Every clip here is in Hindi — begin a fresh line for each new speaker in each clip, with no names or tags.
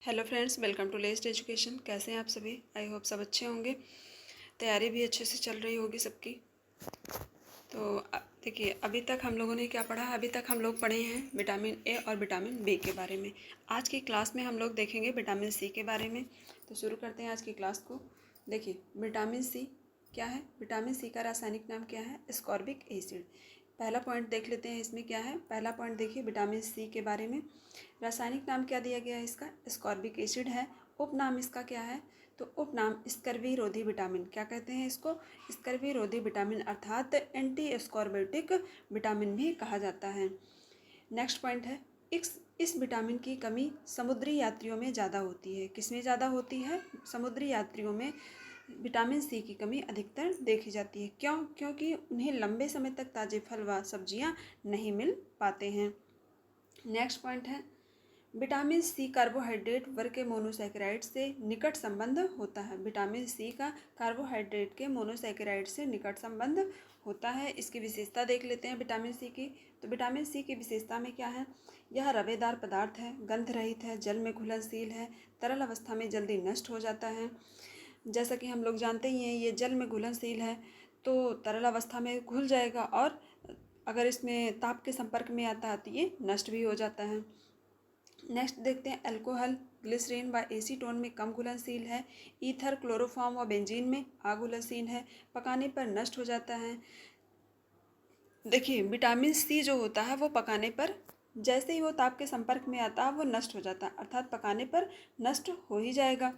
Hello friends, welcome to lest education. कैसे हैं आप सभी? आई होप सब अच्छे होंगे। तैयारी भी अच्छे से चल रही होगी सबकी। तो देखिए, अभी तक हम लोगों ने क्या पढ़ा है? अभी तक हम लोग पढ़े हैं विटामिन ए और विटामिन बी के बारे में। आज की क्लास में हम लोग देखेंगे विटामिन सी के बारे में। तो शुरू करते हैं आज की क्लास को। देखिए, विटामिन सी क्या है? विटामिन सी का रासायनिक नाम क्या है? Ascorbic acid. पहला पॉइंट देख लेते हैं, इसमें क्या है। पहला पॉइंट देखिए विटामिन सी के बारे में। रासायनिक नाम क्या दिया गया है इसका? एस्कॉर्बिक एसिड है। उपनाम इसका क्या है? तो उपनाम स्कर्वी रोधी विटामिन। क्या कहते हैं इसको? स्कर्वी रोधी विटामिन अर्थात एंटी एस्कॉर्बिक विटामिन भी कहा जाता है। नेक्स्ट पॉइंट है, इस विटामिन की कमी समुद्री यात्रियों में ज़्यादा होती है। किसमें ज़्यादा होती है? समुद्री यात्रियों में विटामिन सी की कमी अधिकतर देखी जाती है। क्यों? क्योंकि उन्हें लंबे समय तक ताज़े फल व सब्जियां नहीं मिल पाते हैं। नेक्स्ट पॉइंट है, विटामिन सी कार्बोहाइड्रेट वर्ग के मोनोसैकेराइड से निकट संबंध होता है। विटामिन सी का कार्बोहाइड्रेट के मोनोसैकेराइड से निकट संबंध होता है। इसकी विशेषता देख लेते हैं विटामिन सी की। तो विटामिन सी की विशेषता में क्या है? यह रवेदार पदार्थ है, गंध रहित है, जल में घुलनशील है, तरल अवस्था में जल्दी नष्ट हो जाता है। जैसा कि हम लोग जानते ही हैं, ये जल में घुलनशील है तो तरल अवस्था में घुल जाएगा, और अगर इसमें ताप के संपर्क में आता है तो ये नष्ट भी हो जाता है। नेक्स्ट देखते हैं, अल्कोहल, ग्लिसरीन व एसीटोन में कम घुलनशील है। ईथर, क्लोरोफॉर्म व बेंजीन में अघुलनशील है, पकाने पर नष्ट हो जाता है। देखिए, विटामिन सी जो होता है वो पकाने पर, जैसे ही वो ताप के संपर्क में आता है वो नष्ट हो जाता है, अर्थात पकाने पर नष्ट हो ही जाएगा।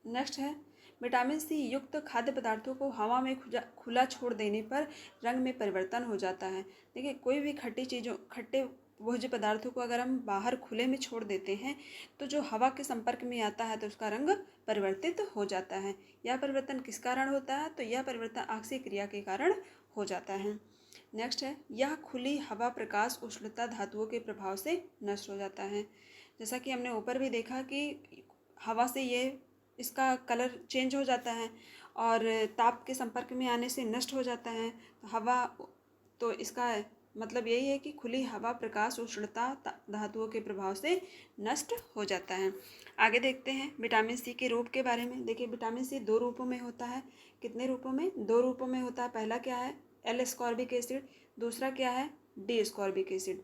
नेक्स्ट है, विटामिन सी युक्त खाद्य पदार्थों को हवा में खुला छोड़ देने पर रंग में परिवर्तन हो जाता है। देखिए, कोई भी खट्टे भोज्य पदार्थों को अगर हम बाहर खुले में छोड़ देते हैं तो जो हवा के संपर्क में आता है तो उसका रंग परिवर्तित हो जाता है। यह परिवर्तन किस कारण होता है? तो यह परिवर्तन आक्सीय क्रिया के कारण हो जाता है। नेक्स्ट है, यह खुली हवा, प्रकाश, उष्णता, धातुओं के प्रभाव से नष्ट हो जाता है। जैसा कि हमने ऊपर भी देखा कि हवा से ये इसका कलर चेंज हो जाता है और ताप के संपर्क में आने से नष्ट हो जाता है। तो हवा, तो इसका मतलब यही है कि खुली हवा, प्रकाश, उष्णता, धातुओं के प्रभाव से नष्ट हो जाता है। आगे देखते हैं विटामिन सी के रूप के बारे में। देखिए, विटामिन सी दो रूपों में होता है। कितने रूपों में? दो रूपों में होता है। पहला क्या है? L ascorbic acid. दूसरा क्या है? D ascorbic acid.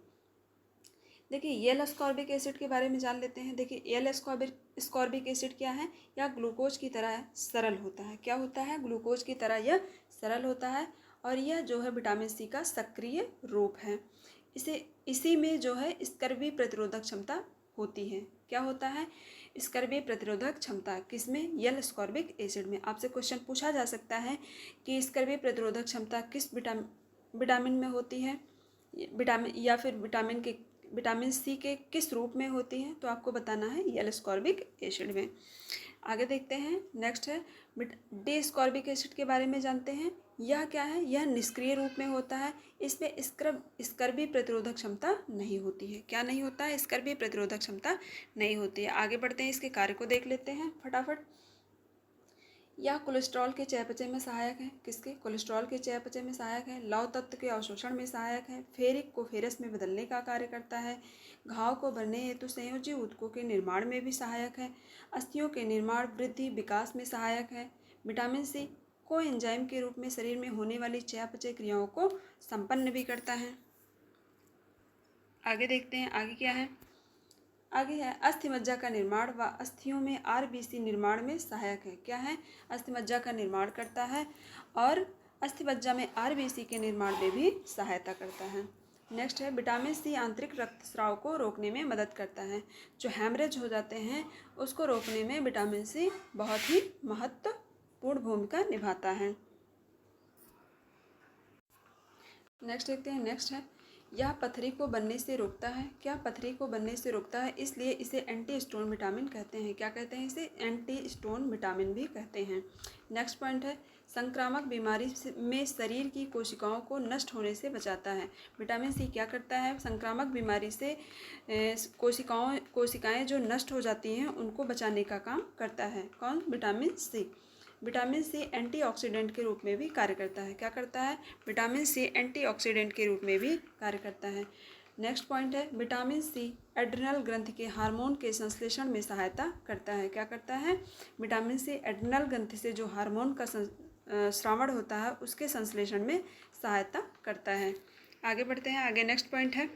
देखिए, एल एस्कॉर्बिक एसिड के बारे में जान लेते हैं। देखिए, एल एस्कॉर्बिक एसिड क्या है? यह ग्लूकोज की तरह सरल होता है। क्या होता है? ग्लूकोज की तरह यह सरल होता है, और यह जो है विटामिन सी का सक्रिय रूप है। इसी में जो है स्कर्वी प्रतिरोधक क्षमता होती है। क्या होता है? स्कर्वी प्रतिरोधक क्षमता किसमें? एल एस्कॉर्बिक एसिड में। आपसे क्वेश्चन पूछा जा सकता है कि स्कर्वी प्रतिरोधक क्षमता किस विटामिन में होती है, विटामिन या फिर विटामिन सी के किस रूप में होती है? तो आपको बताना है एल एस्कॉर्बिक एसिड में। आगे देखते हैं, नेक्स्ट है डी एस्कॉर्बिक एसिड के बारे में जानते हैं। यह क्या है? यह निष्क्रिय रूप में होता है। इसमें स्कर्वी प्रतिरोधक क्षमता नहीं होती है। क्या नहीं होता है? स्कर्वी प्रतिरोधक क्षमता नहीं होती है। आगे बढ़ते हैं, इसके कार्य को देख लेते हैं फटाफट। यह कोलेस्ट्रॉल के चयापचय में सहायक है। किसके? कोलेस्ट्रॉल के चयापचय में सहायक है। लौह तत्व के अवशोषण में सहायक है। फेरिक को फेरस में बदलने का कार्य करता है। घाव को भरने हेतु संयोजी ऊतकों के निर्माण में भी सहायक है। अस्थियों के निर्माण, वृद्धि, विकास में सहायक है। विटामिन सी को एंजाइम के रूप में शरीर में होने वाली चयापचय क्रियाओं को संपन्न भी करता है। आगे देखते हैं, आगे क्या है? आगे है, अस्थि मज्जा का निर्माण व अस्थियों में आरबीसी निर्माण में सहायक है। क्या है? अस्थि मज्जा का निर्माण करता है और अस्थि मज्जा में आरबीसी के निर्माण में भी सहायता करता है। नेक्स्ट है, विटामिन सी आंतरिक रक्तस्राव को रोकने में मदद करता है। जो हैमरेज हो जाते हैं उसको रोकने में विटामिन सी बहुत ही महत्वपूर्ण भूमिका निभाता है। नेक्स्ट देखते हैं, नेक्स्ट है, यह पथरी को बनने से रोकता है। क्या? पथरी को बनने से रोकता है, इसलिए इसे एंटी स्टोन विटामिन कहते हैं। क्या कहते हैं इसे? एंटी स्टोन विटामिन भी कहते हैं। नेक्स्ट पॉइंट है, संक्रामक बीमारी में शरीर की कोशिकाओं को नष्ट होने से बचाता है। विटामिन सी क्या करता है? संक्रामक बीमारी से कोशिकाएं जो नष्ट हो जाती हैं उनको बचाने का काम करता है। कौन? Vitamin C. Vitamin C antioxidant के रूप में भी कार्य करता है। क्या करता है? विटामिन सी एंटीऑक्सीडेंट के रूप में भी कार्य करता है। नेक्स्ट पॉइंट है विटामिन सी एड्रिनल ग्रंथि के हार्मोन के संश्लेषण में सहायता करता है। क्या करता है? विटामिन सी एड्रिनल ग्रंथि से जो हार्मोन का स्रावण होता है उसके संश्लेषण में सहायता करता है। आगे बढ़ते हैं। आगे नेक्स्ट पॉइंट है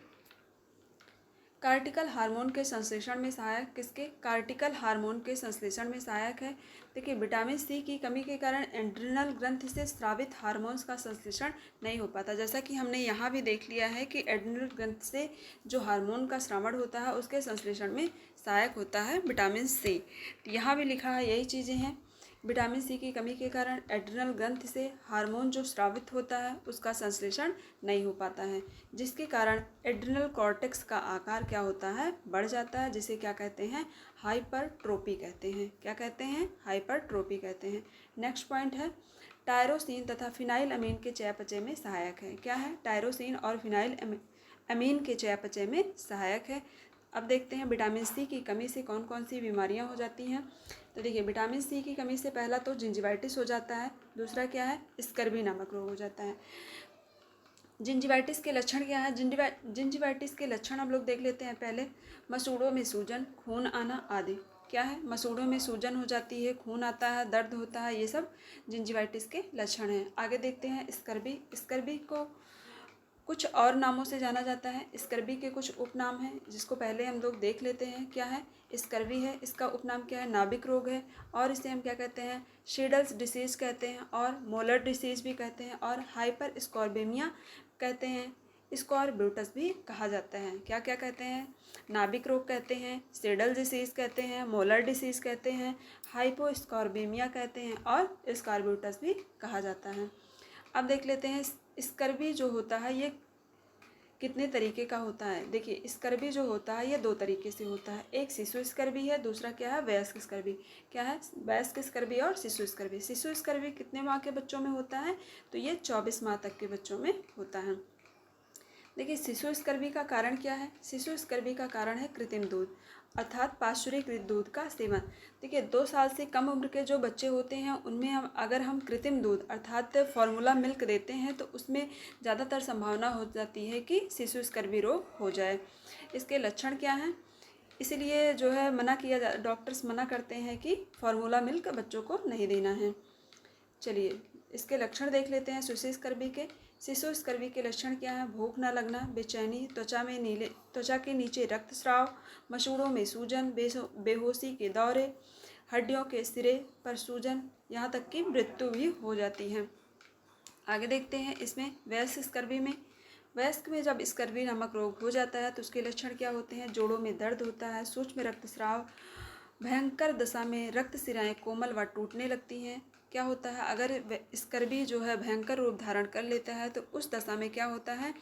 कार्टिकल हार्मोन के संश्लेषण में सहायक किसके? कार्टिकल हार्मोन के संश्लेषण में सहायक है। देखिए विटामिन सी की कमी के कारण एड्रिनल ग्रंथि से स्रावित हार्मोन्स का संश्लेषण नहीं हो पाता। जैसा कि हमने यहाँ भी देख लिया है कि एड्रिनल ग्रंथि से जो हार्मोन का स्रावण होता है उसके संश्लेषण में सहायक होता है विटामिन सी। यहाँ भी लिखा है यही चीज़ें हैं। विटामिन सी की कमी के कारण एड्रिनल ग्रंथि से हार्मोन जो स्रावित होता है उसका संश्लेषण नहीं हो पाता है, जिसके कारण एड्रिनल कॉर्टेक्स का आकार क्या होता है? बढ़ जाता है, जिसे क्या कहते हैं? हाइपरट्रोपी कहते हैं। क्या कहते हैं? हाइपरट्रोपी कहते हैं। नेक्स्ट पॉइंट है टायरोसिन तथा फिनाइल अमीन के चयापचय में सहायक है। क्या है? टायरोसिन और फिनाइल अमीन के चयापचय में सहायक है। अब देखते हैं विटामिन सी की कमी से कौन कौन सी बीमारियां हो जाती हैं। तो देखिए विटामिन सी की कमी से पहला तो जिंजिवाइटिस हो जाता है, दूसरा क्या है? स्कर्वी नामक रोग हो जाता है। जिंजिवाइटिस के लक्षण क्या है? जिंजिवाइटिस के लक्षण हम लोग देख लेते हैं पहले। मसूड़ों में सूजन, खून आना आदि। क्या है? मसूड़ों में सूजन हो जाती है, खून आता है, दर्द होता है, ये सब जिंजिवाइटिस के लक्षण हैं। आगे देखते हैं स्कर्वी। स्कर्वी को कुछ और नामों से जाना जाता है। स्कर्वी के कुछ उपनाम हैं जिसको पहले हम लोग देख लेते हैं। क्या है? स्कर्वी है, इसका उपनाम क्या है? नाभिक रोग है, और इसे हम क्या कहते हैं? शीडल्स डिसीज़ कहते हैं, और मोलर डिसीज़ भी कहते हैं, और हाइपर स्कॉर्बेमिया कहते हैं। स्कॉर्ब्यूटस भी कहा जाता है। क्या क्या कहते हैं? नाभिक रोग कहते हैं, शीडल डिसीज़ कहते हैं, मोलर डिसीज़ कहते हैं, हाइपोस्कॉर्बेमिया कहते हैं, और स्कॉर्ब्यूटस भी कहा जाता है। अब देख लेते हैं स्कर्वी जो होता है ये कितने तरीके का होता है। देखिए स्कर्वी जो होता है ये दो तरीके से होता है। एक शिशु स्कर्वी है, दूसरा क्या है? वयस्क स्कर्वी। क्या है? वयस्क स्कर्वी और शिशु स्कर्वी। शिशु स्कर्वी कितने माह के बच्चों में होता है? तो ये 24 माह तक के बच्चों में होता है। देखिए शिशु स्कर्वी का कारण क्या है? शिशु स्कर्वी का कारण है कृत्रिम दूध अर्थात पाश्चुरीकृत दूध का सेवन। देखिए 2 साल से कम उम्र के जो बच्चे होते हैं उनमें अगर हम कृत्रिम दूध अर्थात फार्मूला मिल्क देते हैं तो उसमें ज़्यादातर संभावना हो जाती है कि शिशु स्कर्वी रोग हो जाए। इसके लक्षण क्या हैं? इसलिए जो है डॉक्टर्स मना करते हैं कि फार्मूला मिल्क बच्चों को नहीं देना है। चलिए इसके लक्षण देख लेते हैं शिशु स्कर्वी के। शिशु स्कर्वी के लक्षण क्या है? भूख न लगना, बेचैनी, त्वचा के नीचे रक्तस्राव, मसूड़ों में सूजन, बेहोशी के दौरे, हड्डियों के सिरे पर सूजन, यहाँ तक कि मृत्यु भी हो जाती है। आगे देखते हैं इसमें वयस्क स्कर्वी में। वयस्क में जब स्कर्वी नामक रोग हो जाता है तो उसके लक्षण क्या होते हैं? जोड़ों में दर्द होता है, सूक्ष्म रक्तस्राव, भयंकर दशा में रक्त सिराएं कोमल व टूटने लगती हैं। क्या होता है? अगर स्कर्वी जो है भयंकर रूप धारण कर लेता है तो उस दशा में क्या होता है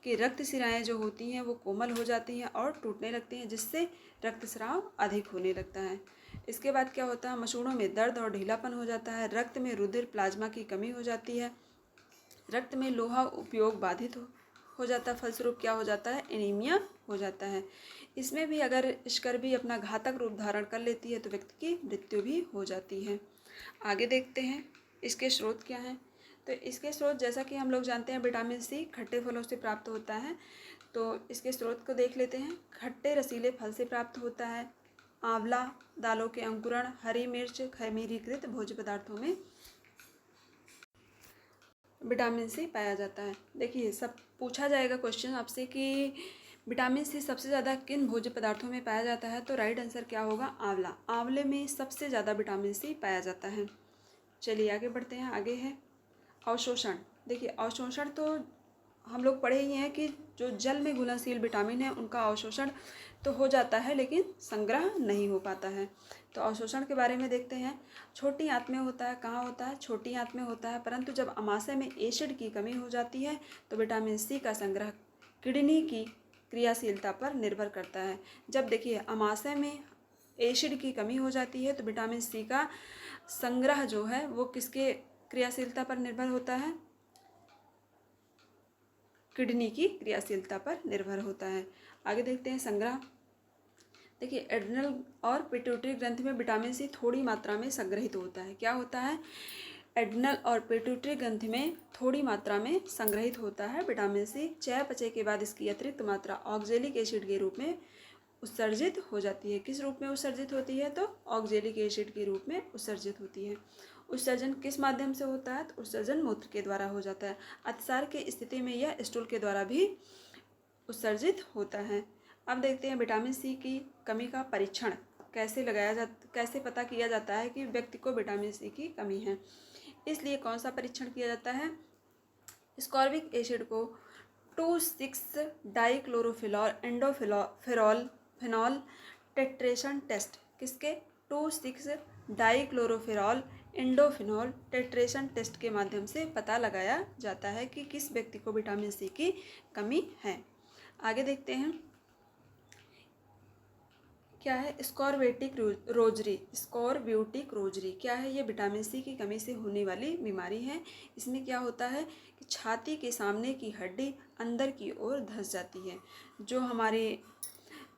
कि रक्त सिराएं जो होती हैं वो कोमल हो जाती हैं और टूटने लगती हैं, जिससे रक्तस्राव अधिक होने लगता है। इसके बाद क्या होता है? मसूड़ों में दर्द और ढीलापन हो जाता है, रक्त में रुधिर प्लाज्मा की कमी हो जाती है, रक्त में लोहा उपयोग बाधित हो जाता है, फलस्वरूप क्या हो जाता है? एनीमिया हो जाता है। इसमें भी अगर स्कर्वी अपना घातक रूप धारण कर लेती है तो व्यक्ति की मृत्यु भी हो जाती है। आगे देखते हैं इसके स्रोत क्या हैं। तो इसके स्रोत जैसा कि हम लोग जानते हैं विटामिन सी खट्टे फलों से प्राप्त होता है, तो इसके स्रोत को देख लेते हैं। खट्टे रसीले फल से प्राप्त होता है, आंवला, दालों के अंकुरण, हरी मिर्च, खमीरीकृत भोज्य पदार्थों में विटामिन सी पाया जाता है। देखिए सब पूछा जाएगा क्वेश्चन आपसे कि विटामिन सी सबसे ज़्यादा किन भोज्य पदार्थों में पाया जाता है, तो राइट आंसर क्या होगा? आंवला। आंवले में सबसे ज़्यादा विटामिन सी पाया जाता है। चलिए आगे बढ़ते हैं। आगे है अवशोषण। देखिए अवशोषण तो हम लोग पढ़े ही हैं कि जो जल में घुलनशील विटामिन है उनका अवशोषण तो हो जाता है लेकिन संग्रह नहीं हो पाता है। तो अवशोषण के बारे में देखते हैं। छोटी आंत में होता है। कहाँ होता है? छोटी आंत में होता है, परंतु जब अमाशय में एसिड की कमी हो जाती है तो विटामिन सी का संग्रह किडनी की क्रियाशीलता पर निर्भर करता है। जब देखिए अमाशय में एसिड की कमी हो जाती है तो विटामिन सी का संग्रह जो है वो किसके क्रियाशीलता पर निर्भर होता है? किडनी की क्रियाशीलता पर निर्भर होता है। आगे देखते हैं संग्रह। देखिए एड्रिनल और पिट्यूटरी ग्रंथि में विटामिन सी थोड़ी मात्रा में संग्रहित होता है। क्या होता है? एड्रिनल और पिट्यूटरी ग्रंथि में थोड़ी मात्रा में संग्रहित होता है विटामिन सी। चयापचय के बाद इसकी अतिरिक्त मात्रा ऑक्जेलिक एसिड के रूप में उत्सर्जित हो जाती है। किस रूप में उत्सर्जित होती है? तो ऑक्जेलिक एसिड के रूप में उत्सर्जित होती है। उत्सर्जन किस माध्यम से होता है? तो उत्सर्जन मूत्र के द्वारा हो जाता है। अतिसार की स्थिति में यह स्टूल के द्वारा भी उत्सर्जित होता है। अब देखते हैं विटामिन सी की कमी का परीक्षण कैसे पता किया जाता है कि व्यक्ति को विटामिन सी की कमी है। इसलिए कौन सा परीक्षण किया जाता है? स्कॉर्बिक एसिड को 2,6 डाइक्लोरोफिनॉल एंडोफिनॉल फिनॉल टेट्रेशन टेस्ट किसके? 2,6 डाइक्लोरोफिनॉल एंडोफिनॉल टेट्रेशन टेस्ट के माध्यम से पता लगाया जाता है कि किस व्यक्ति को विटामिन सी की कमी है। आगे देखते हैं क्या है स्कॉर्बिक रोजरी क्या है? ये विटामिन सी की कमी से होने वाली बीमारी है। इसमें क्या होता है कि छाती के सामने की हड्डी अंदर की ओर धंस जाती है। जो हमारी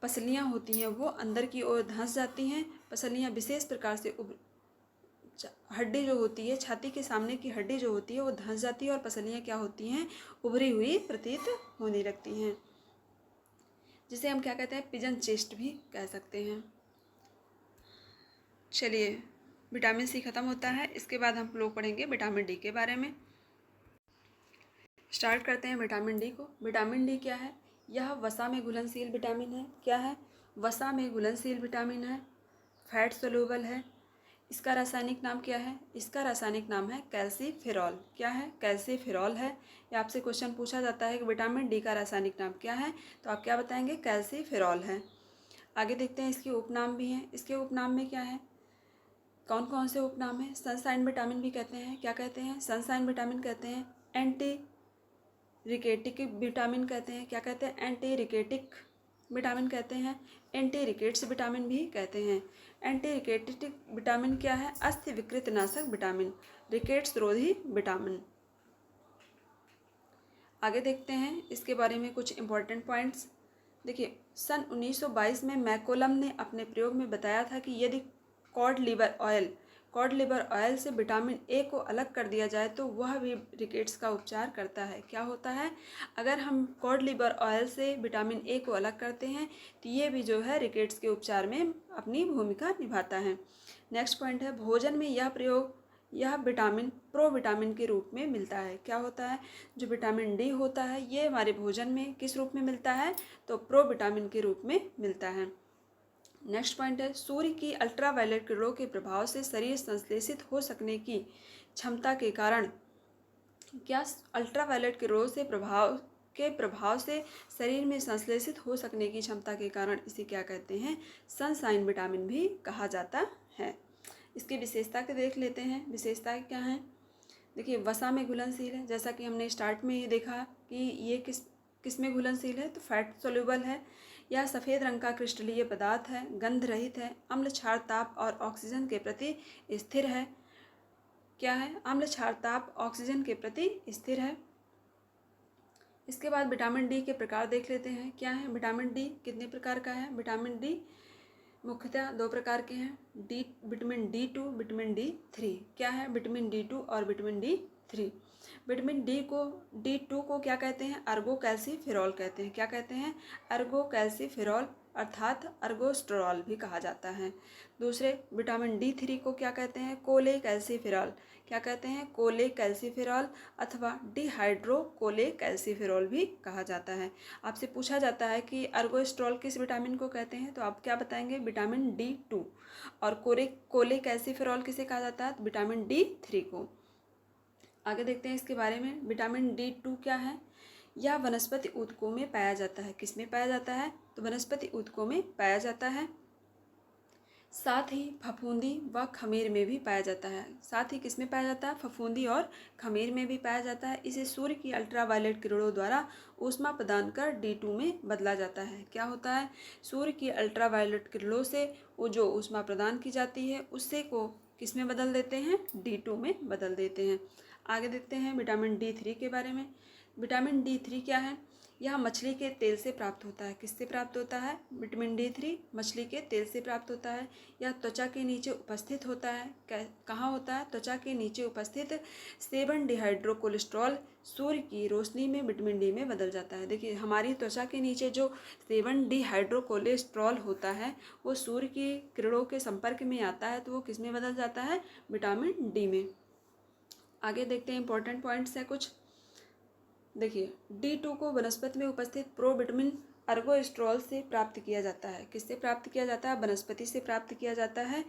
पसलियाँ होती हैं वो अंदर की ओर धंस जाती हैं। पसलियाँ विशेष प्रकार से हड्डी जो होती है, छाती के सामने की हड्डी जो होती है वो धंस जाती है और पसलियाँ क्या होती हैं? उभरी हुई प्रतीत होने लगती हैं, जिसे हम क्या कहते हैं? पिजन चेस्ट भी कह सकते हैं। चलिए, विटामिन सी खत्म होता है। इसके बाद हम लोग पढ़ेंगे विटामिन डी के बारे में। स्टार्ट करते हैं विटामिन डी को। विटामिन डी क्या है? यह वसा में घुलनशील विटामिन है। क्या है? वसा में घुलनशील विटामिन है, फैट सोल्यूबल है। इसका रासायनिक नाम क्या है? इसका रासायनिक नाम है कैल्सीफेरॉल। क्या है? कैल्सीफेरॉल है। या आपसे क्वेश्चन पूछा जाता है कि विटामिन डी का रासायनिक नाम क्या है, तो आप क्या बताएंगे? कैल्सीफेरॉल है। आगे देखते हैं इसके उपनाम भी हैं। इसके उपनाम में क्या है? कौन कौन से उपनाम हैं? सनसाइन विटामिन भी कहते हैं। क्या कहते हैं? सनसाइन विटामिन कहते हैं। एंटी रिकेटिक विटामिन कहते हैं। क्या कहते हैं? एंटी रिकेटिक विटामिन कहते हैं। एंटी रिकेट्स विटामिन भी कहते हैं। एंटी रिकेटिक विटामिन क्या है? अस्थि विकृत नाशक विटामिन, रिकेट्स रोधी विटामिन। आगे देखते हैं इसके बारे में कुछ इंपॉर्टेंट पॉइंट्स। देखिए, सन 1922 में मैकोलम ने अपने प्रयोग में बताया था कि यदि कॉड लिवर ऑयल से विटामिन ए को अलग कर दिया जाए तो वह भी रिकेट्स का उपचार करता है। क्या होता है? अगर हम कॉड लिवर ऑयल से विटामिन ए को अलग करते हैं तो ये भी जो है रिकेट्स के उपचार में अपनी भूमिका निभाता है। नेक्स्ट पॉइंट है भोजन में यह विटामिन प्रोविटामिन के रूप में मिलता है। क्या होता है? जो विटामिन डी होता है ये हमारे भोजन में किस रूप में मिलता है? तो प्रोविटामिन के रूप में मिलता है। नेक्स्ट पॉइंट है सूर्य की अल्ट्रावायलेट किरणों के प्रभाव से शरीर संश्लेषित हो सकने की क्षमता के कारण, क्या अल्ट्रावायलेट किरणों से प्रभाव से शरीर में संश्लेषित हो सकने की क्षमता के कारण इसे क्या कहते हैं? सनसाइन विटामिन भी कहा जाता है। इसकी विशेषता के देख लेते हैं। विशेषताएं क्या हैं? देखिए, वसा में घुलनशील है, जैसा कि हमने स्टार्ट में ही देखा कि ये किस में घुलनशील है? तो फैट सोल्यूबल है। यह सफ़ेद रंग का क्रिस्टलीय पदार्थ है, गंध रहित है, अम्ल क्षार ताप और ऑक्सीजन के प्रति स्थिर है। क्या है? अम्ल क्षार ताप ऑक्सीजन के प्रति स्थिर है। इसके बाद विटामिन डी के प्रकार देख लेते हैं। क्या है? विटामिन डी कितने प्रकार का है? विटामिन डी मुख्यतः 2 प्रकार के हैं, विटामिन D2, विटामिन D3। क्या है? विटामिन D2 और विटामिन D3। विटामिन D2 को क्या कहते हैं? अर्गो कैल्सीफेरॉल कहते हैं। क्या कहते हैं? अर्गो कैल्सीफेरॉल अर्थात अर्गोस्टेरॉल भी कहा जाता है। दूसरे विटामिन D3 को क्या कहते हैं? कोले कैल्सीफेरॉल। क्या कहते हैं? कोले कैल्सीफेरॉल अथवा डिहाइड्रो कोले कैल्सीफेरॉल भी कहा जाता है। आपसे पूछा जाता है कि अर्गोस्टेरॉल किस विटामिन को कहते हैं, तो आप क्या बताएंगे? Vitamin D2। और कोले कैल्सीफेरॉल किसे कहा जाता है? विटामिन D3 को। आगे देखते हैं इसके बारे में। विटामिन D2 क्या है? यह वनस्पति ऊतकों में पाया जाता है। किस में पाया जाता है? तो वनस्पति ऊतकों में पाया जाता है। साथ ही फफूंदी व खमीर में भी पाया जाता है। साथ ही किस में पाया जाता है? फफूंदी और खमीर में भी पाया जाता है। इसे सूर्य की अल्ट्रावायलेट किरणों द्वारा ऊष्मा प्रदान कर D2 में बदला जाता है। क्या होता है? सूर्य की अल्ट्रावायलेट किरणों से वो जो ऊष्मा प्रदान की जाती है उससे को किस में बदल देते हैं? D2 में बदल देते हैं। आगे देखते हैं विटामिन D3 के बारे में। विटामिन D3 क्या है? यह मछली के तेल से प्राप्त होता है। किससे प्राप्त होता है? विटामिन D3 मछली के तेल से प्राप्त होता है। यह त्वचा के नीचे उपस्थित होता है। कहाँ होता है? त्वचा के नीचे उपस्थित 7 डिहाइड्रोकोलेस्ट्रॉल सूर्य की रोशनी में विटामिन डी में बदल जाता है। देखिए हमारी त्वचा के नीचे जो 7 डिहाइड्रोकोलेस्ट्रॉल होता है वो सूर्य की किरणों के संपर्क में आता है तो वो किस में बदल जाता है? विटामिन डी में। आगे देखते हैं इंपॉर्टेंट पॉइंट्स हैं कुछ। देखिए D2 को वनस्पति में उपस्थित प्रोविटामिन अर्गोस्ट्रॉल से प्राप्त किया जाता है। किससे प्राप्त किया जाता है? वनस्पति से प्राप्त किया जाता है।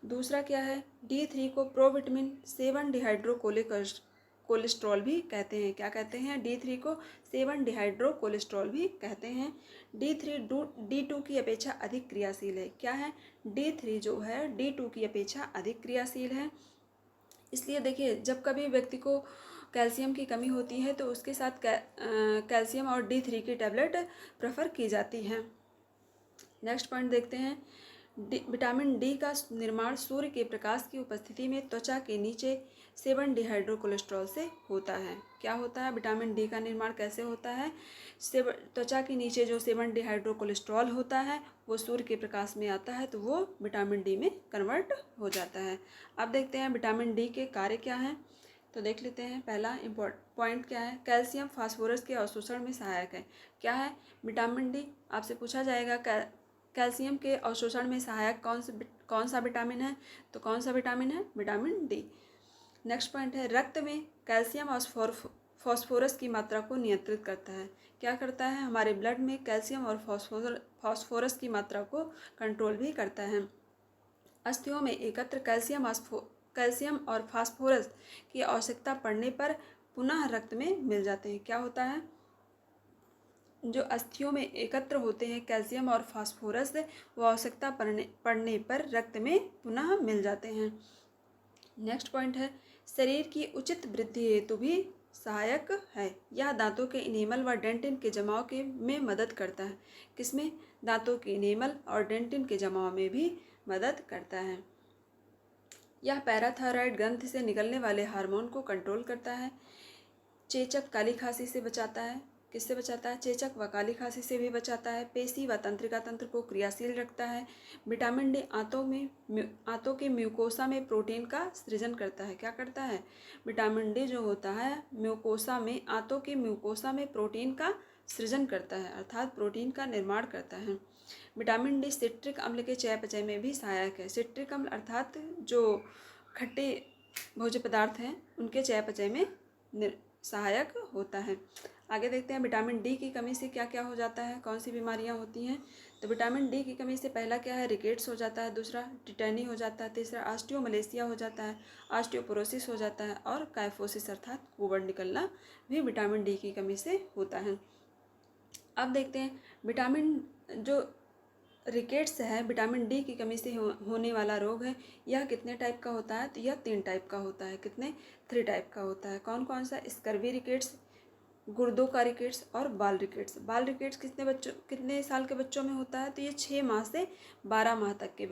दूसरा क्या है? D3 को प्रोविटामिन 7 डिहाइड्रोकोलेस्ट्रॉल भी कहते हैं। क्या कहते हैं? D3 को 7 डिहाइड्रोकोलेस्ट्रॉल भी कहते हैं। D3 D2 की अपेक्षा अधिक क्रियाशील है। क्या है? D3 जो है D2 की अपेक्षा अधिक क्रियाशील है। इसलिए देखिए जब कभी व्यक्ति को कैल्शियम की कमी होती है तो उसके साथ कैल्शियम और D3 की टैबलेट प्रेफर की जाती है। नेक्स्ट पॉइंट देखते हैं। विटामिन डी का निर्माण सूर्य के प्रकाश की उपस्थिति में त्वचा के नीचे 7 डिहाइड्रोकोलेस्ट्रॉल से होता है। क्या होता है? विटामिन डी का निर्माण कैसे होता है? त्वचा के नीचे जो 7 डिहाइड्रोकोलेस्ट्रॉल होता है वो सूर्य के प्रकाश में आता है तो वो विटामिन डी में कन्वर्ट हो जाता है। अब देखते हैं विटामिन डी के कार्य क्या हैं, तो देख लेते हैं। पहला पॉइंट क्या है? कैल्शियम फास्फोरस के अवशोषण में सहायक है। क्या है? Vitamin D. आपसे पूछा जाएगा कैल्शियम के अवशोषण में सहायक कौन सा विटामिन है? तो कौन सा विटामिन है? Vitamin D. नेक्स्ट पॉइंट है रक्त में कैल्शियम और फास्फोरस की मात्रा को नियंत्रित करता है। क्या करता है? हमारे ब्लड में कैल्शियम और फास्फोरस की मात्रा को कंट्रोल भी करता है। अस्थियों में एकत्र कैल्शियम और फास्फोरस की आवश्यकता पड़ने पर पुनः रक्त में मिल जाते हैं। क्या होता है? जो अस्थियों में एकत्र होते हैं कैल्शियम और फास्फोरस वो आवश्यकता पड़ने पर रक्त में पुनः मिल जाते हैं। नेक्स्ट पॉइंट है शरीर की उचित वृद्धि हेतु भी सहायक है। यह दांतों के इनेमल व डेंटिन के जमाव में मदद करता है। किसमें? दांतों के इनेमल और डेंटिन के जमाव में भी मदद करता है। यह पैराथायरॉयड ग्रंथि से निकलने वाले हार्मोन को कंट्रोल करता है। चेचक काली खांसी से बचाता है। किससे बचाता है? चेचक व काली खांसी से भी बचाता है। पेशी व तंत्रिका तंत्र को क्रियाशील रखता है। विटामिन डी आंतों के म्यूकोसा में प्रोटीन का सृजन करता है। क्या करता है? विटामिन डी जो होता है आंतों के म्यूकोसा में प्रोटीन का सृजन करता है अर्थात प्रोटीन का निर्माण करता है। विटामिन डी सिट्रिक अम्ल के चयापचय में भी सहायक है। सिट्रिक अम्ल अर्थात जो खट्टे भोज्य पदार्थ हैं उनके चयापचय में सहायक होता है। आगे देखते हैं विटामिन डी की कमी से क्या क्या हो जाता है, कौन सी बीमारियां होती हैं। तो विटामिन डी की कमी से पहला क्या है? रिकेट्स हो जाता है। दूसरा टिटेनी हो जाता है। तीसरा ऑस्टियोमलेशिया हो जाता है। ऑस्टियोपोरोसिस हो जाता है। और काइफोसिस अर्थात कुबड़ निकलना भी विटामिन डी की कमी से होता है। अब देखते हैं विटामिन जो रिकेट्स है विटामिन डी की कमी से होने वाला रोग है। यह कितने टाइप का होता है? तो यह 3 टाइप का होता है। कितने? 3 टाइप का होता है। कौन कौन सा? स्कर्वी रिकेट्स, गुर्दों का रिकेट्स और बाल रिकेट्स। बाल रिकेट्स कितने साल के बच्चों में होता है? तो ये 6 माह से 12 माह तक के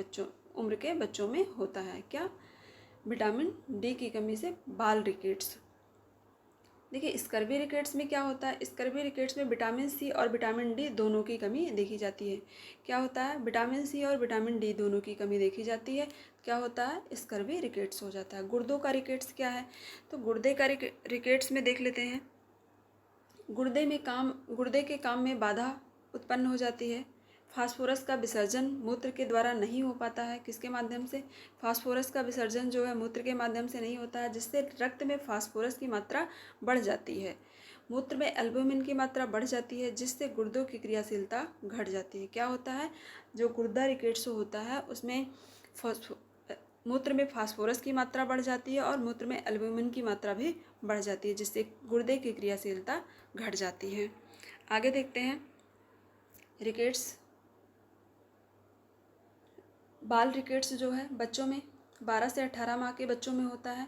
उम्र के बच्चों में होता है। क्या? विटामिन डी की कमी से बाल रिकेट्स। देखिए स्कर्वी रिकेट्स में क्या होता है? स्कर्वी रिकेट्स में विटामिन सी और विटामिन डी दोनों की कमी देखी जाती है। क्या होता है? विटामिन सी और विटामिन डी दोनों की कमी देखी जाती है। क्या होता है? स्कर्वी रिकेट्स हो जाता है। गुर्दों का रिकेट्स क्या है? तो गुर्दे का रिकेट्स में देख लेते हैं। गुर्दे के काम में बाधा उत्पन्न हो जाती है। फास्फोरस का विसर्जन मूत्र के द्वारा नहीं हो पाता है। किसके माध्यम से? फास्फोरस का विसर्जन जो है मूत्र के माध्यम से नहीं होता है, जिससे रक्त में फास्फोरस की मात्रा बढ़ जाती है। मूत्र में एल्बुमिन की मात्रा बढ़ जाती है, जिससे गुर्दों की क्रियाशीलता घट जाती है। क्या होता है? जो गुर्दा रिकेट्स होता है उसमें मूत्र में फास्फोरस की मात्रा बढ़ जाती है और मूत्र में एल्बुमिन की मात्रा भी बढ़ जाती है, जिससे गुर्दे की क्रियाशीलता घट जाती है। आगे देखते हैं रिकेट्स। बाल रिकेट्स जो है बच्चों में 12 से 18 माह के बच्चों में होता है।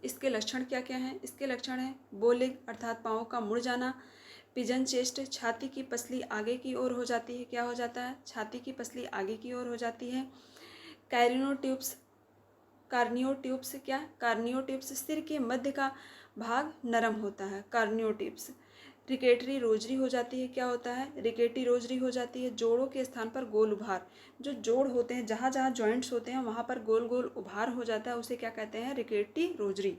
इसके लक्षण क्या क्या हैं? इसके लक्षण हैं बो लेग अर्थात पाँव का मुड़ जाना, पिजन चेस्ट, छाती की पसली आगे की ओर हो जाती है। क्या हो जाता है? छाती की पसली आगे की ओर हो जाती है। कार्नियोट्यूब्स सिर के मध्य का भाग नरम होता है। कार्नियोट्यूब्स रिकेटरी रोजरी हो जाती है। क्या होता है? रिकेटी रोजरी हो जाती है। जोड़ों के स्थान पर गोल उभार, जो जोड़ होते हैं, जहाँ जहाँ जॉइंट्स होते हैं वहाँ पर गोल गोल उभार हो जाता है, उसे क्या कहते हैं? रिकेटी रोजरी।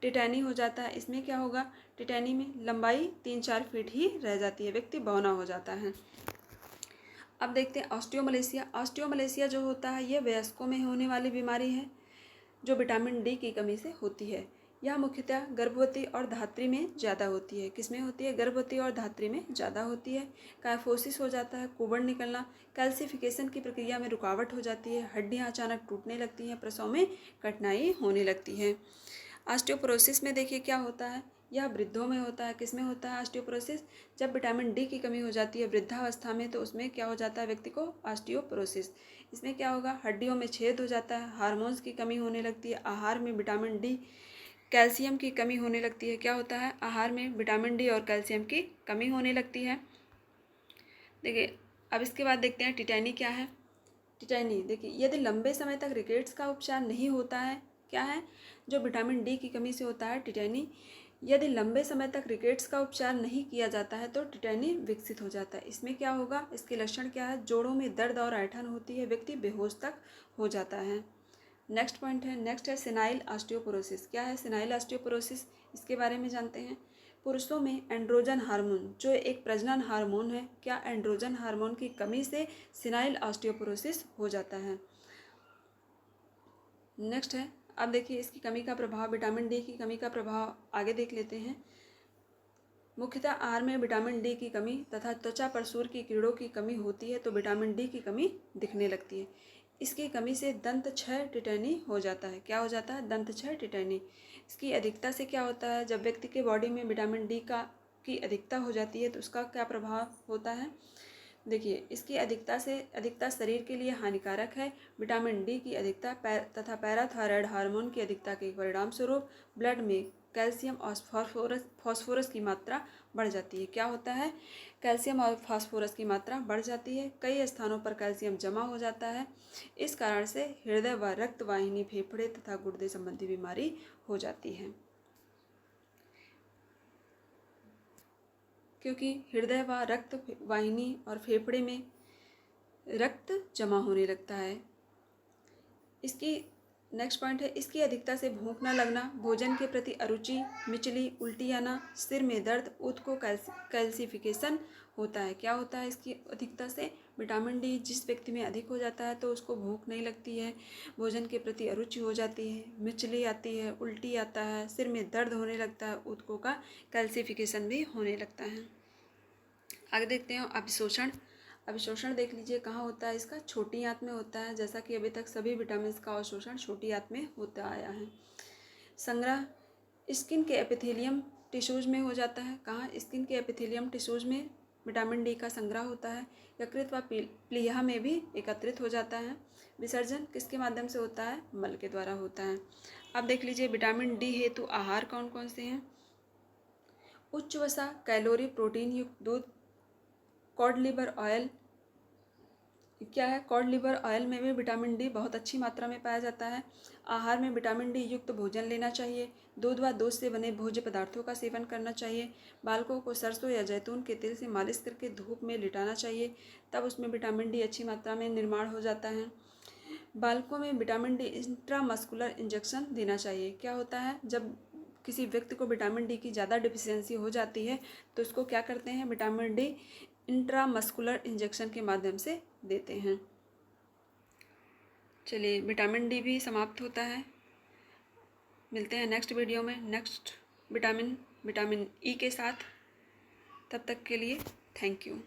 टिटैनी हो जाता है। इसमें क्या होगा? टिटैनी में लंबाई 3-4 फीट ही रह जाती है, व्यक्ति बौना हो जाता है। अब देखते हैं ऑस्टियोमलेशिया। ऑस्टियोमलेशिया जो होता है ये वयस्कों में होने वाली बीमारी है जो विटामिन डी की कमी से होती है। यह मुख्यतः गर्भवती और धात्री में ज़्यादा होती है। किसमें होती है? गर्भवती और धात्री में ज़्यादा होती है। कायफोसिस हो जाता है, कुबड़ निकलना, कैल्सिफिकेशन की प्रक्रिया में रुकावट हो जाती है, हड्डियाँ अचानक टूटने लगती हैं, प्रसव में कठिनाई होने लगती है। ऑस्टियोपोरोसिस में देखिए क्या होता है, यह वृद्धों में होता है। किस में होता है ऑस्टियोपोरोसिस? जब विटामिन डी की कमी हो जाती है वृद्धावस्था में, तो उसमें क्या हो जाता है व्यक्ति को? ऑस्टियोपोरोसिस। इसमें क्या होगा? हड्डियों में छेद हो जाता है, हार्मोन्स की कमी होने लगती है, आहार में विटामिन डी कैल्शियम की कमी होने लगती है। क्या होता है? आहार में विटामिन डी और कैल्शियम की कमी होने लगती है। देखिए अब इसके बाद देखते हैं टिटैनी क्या है। टिटैनी देखिए, यदि लंबे समय तक रिकेट्स का उपचार नहीं होता है, क्या है? जो विटामिन डी की कमी से होता है टिटैनी, यदि लंबे समय तक रिकेट्स का उपचार नहीं किया जाता है तो टिटैनी विकसित हो जाता है। इसमें क्या होगा? इसके लक्षण क्या है? जोड़ों में दर्द और ऐंठन होती है, व्यक्ति बेहोश तक हो जाता है। नेक्स्ट पॉइंट है, नेक्स्ट है सिनाइल ऑस्टियोपोरोसिस। क्या है सिनाइल ऑस्टियोपोरोसिस? इसके बारे में जानते हैं। पुरुषों में एंड्रोजन हार्मोन, जो एक प्रजनन हार्मोन है, क्या एंड्रोजन हार्मोन की कमी से सिनाइल ऑस्टियोपोरोसिस हो जाता है। नेक्स्ट है, अब देखिए इसकी कमी का प्रभाव, विटामिन डी की कमी का प्रभाव आगे देख लेते हैं। मुख्यतः आहार में विटामिन डी की कमी तथा त्वचा पर सूर्य की किरणों की कमी होती है तो विटामिन डी की कमी दिखने लगती है। इसकी कमी से दंत क्षय टिटैनी हो जाता है। क्या हो जाता है? दंत क्षय टिटैनी। इसकी अधिकता से क्या होता है? जब व्यक्ति के बॉडी में विटामिन डी की अधिकता हो जाती है तो उसका क्या प्रभाव होता है? देखिए इसकी अधिकता शरीर के लिए हानिकारक है। विटामिन डी की अधिकता तथा पैराथायराइड हार्मोन की अधिकता के परिणाम स्वरूप ब्लड में कैल्शियम और फास्फोरस की मात्रा बढ़ जाती है। क्या होता है? कैल्शियम और फास्फोरस की मात्रा बढ़ जाती है। कई स्थानों पर कैल्शियम जमा हो जाता है। इस कारण से हृदय व रक्त वाहिनी, फेफड़े तथा गुर्दे संबंधी बीमारी हो जाती है, क्योंकि हृदय व रक्त वाहिनी और फेफड़े में रक्त जमा होने लगता है। इसकी नेक्स्ट पॉइंट है, इसकी अधिकता से भूख न लगना, भोजन के प्रति अरुचि, मिचली, उल्टी आना, सिर में दर्द, ऊतकों कैल्सिफिकेशन होता है। क्या होता है इसकी अधिकता से? विटामिन डी जिस व्यक्ति में अधिक हो जाता है तो उसको भूख नहीं लगती है, भोजन के प्रति अरुचि हो जाती है, मिचली आती है, उल्टी आता है, सिर में दर्द होने लगता है, ऊतकों का कैल्सिफिकेशन भी होने लगता है। आगे देखते हैं अभिशोषण। अभिशोषण देख लीजिए कहाँ होता है इसका? छोटी आंत में होता है, जैसा कि अभी तक सभी विटामिन का अवशोषण छोटी आंत में होता आया है। संग्रह स्किन के एपिथेलियम टिश्यूज में हो जाता है। कहाँ? स्किन के एपिथेलियम टिश्यूज में विटामिन डी का संग्रह होता है। यकृत व प्लीहा में भी एकत्रित हो जाता है। विसर्जन किसके माध्यम से होता है? मल के द्वारा होता है। अब देख लीजिए विटामिन डी हेतु आहार कौन कौन से हैं। उच्च वसा, कैलोरी, प्रोटीन युक्त दूध, कॉड लिवर ऑयल। क्या है? कॉड लिवर ऑयल में भी विटामिन डी बहुत अच्छी मात्रा में पाया जाता है। आहार में विटामिन डी युक्त भोजन लेना चाहिए। दूध व दूध से बने भोज्य पदार्थों का सेवन करना चाहिए। बालकों को सरसों या जैतून के तेल से मालिश करके धूप में लिटाना चाहिए, तब उसमें विटामिन डी अच्छी मात्रा में निर्माण हो जाता है। बालकों में विटामिन डी इंट्रामस्कुलर इंजेक्शन देना चाहिए। क्या होता है? जब किसी व्यक्ति को विटामिन डी की ज़्यादा डिफिशियंसी हो जाती है तो उसको क्या करते हैं? विटामिन डी इंट्रामस्कुलर इंजेक्शन के माध्यम से देते हैं। चलिए विटामिन डी भी समाप्त होता है। मिलते हैं नेक्स्ट वीडियो में नेक्स्ट विटामिन ई के साथ। तब तक के लिए थैंक यू।